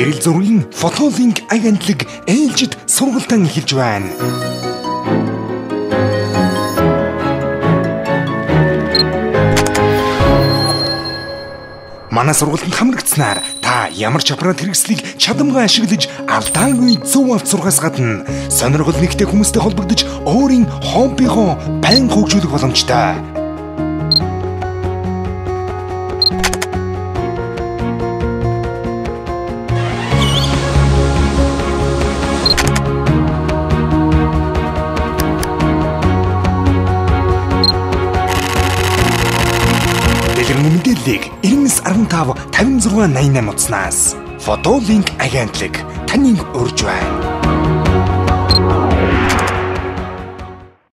Гэрэл зургийн фотолинк агентлаг ээлжид сургалтан эхэлж байна. Манай сургалтанд хамрагдсанаар та ямар ч аппарат хэрэгслийг чадамгай ашиглаж алдаагүй зөв авч сурахаас гадна сонирхол нэгтэй хүмүүстэй холбогдож өөрийн хоббигоо байнга хөгжүүлэх боломжтой. Мэдээллийг 9915 5688 утаснаас фотолинк агентлаг таныг урьж байна.